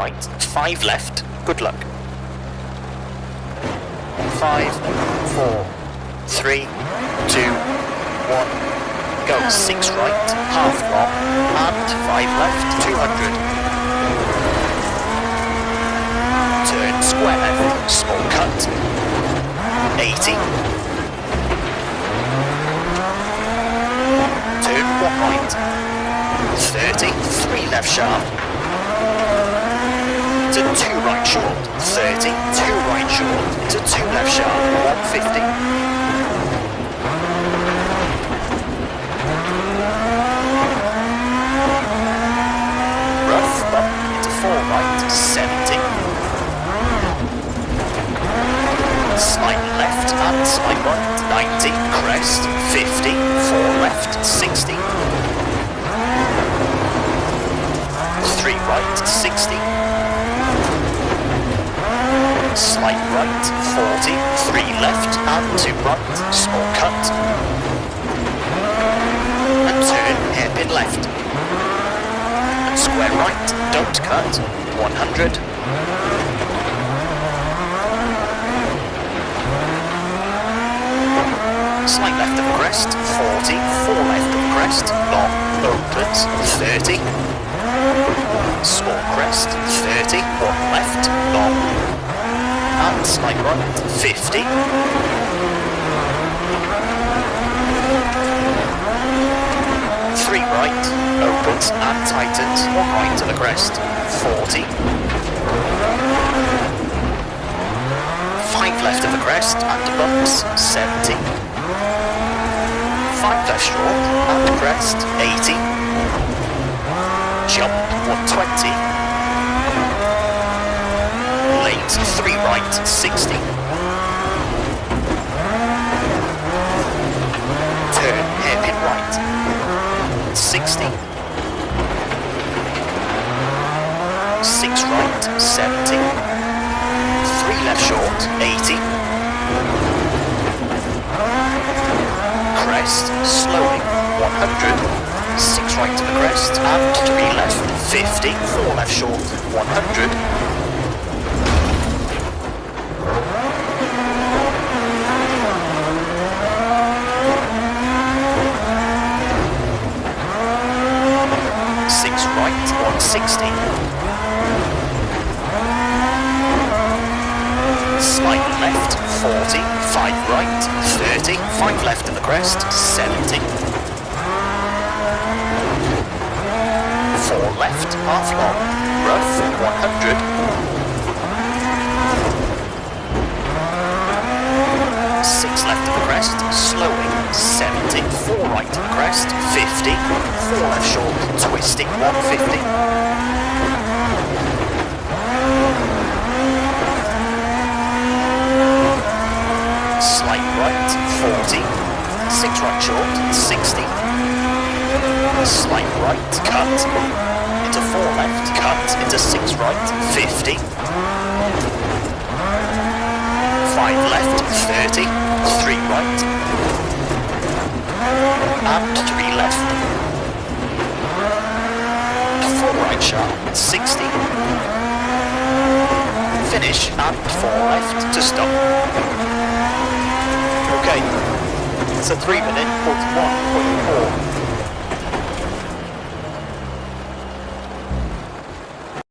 right, 5 left, good luck. 5, 4, 3, 2, 1, go 6 right, half long, and 5 left, 200. Turn square left, small cut, 80. Turn 1 right, 30, 3 left sharp. To 2 right short, 30, 2 right short, to 2 left sharp, 150. Rough, up into 4 right, 70. Slight left and slight right, 90, crest, 50, 4 left, 60. 3 right, 60. Slight right, 40, 3 left and 2 right, small cut. And turn hairpin left. And square right, don't cut, 100. Slight left of crest, 40, 4 left of crest, long, opens, 30. Small crest, 30, 1 left, long. And slight right, 50. 3 right, opens and tightens, 1 right to the crest, 40. 5 left of the crest and bumps, 70. 5 left short and crest, 80. Jump, 120. Late, 3 right, 60. Turn hairpin right, 60. 6 right, 70. 3 left short, 80. Crest, slowly, 100. 6 right to the crest and 3 left, 50. 4 left short, 100. 6 right, 160. Slight left, 40, 5 right, 30, 5 left in the crest, 70. 4 left, half long, rough, 100. 6 left of the crest, slowing, 70, 4 right of the crest, 50, 4 left short, twisting, 150. Slight right, 40, 6 right short, 60. Slight right, cut, into 4 left, cut, into 6 right, 50. 5 left, 30, 3 right, and 3 left. 4 right sharp, 60. Finish, and 4 left to stop. Okay, it's a 3 minute 41.4.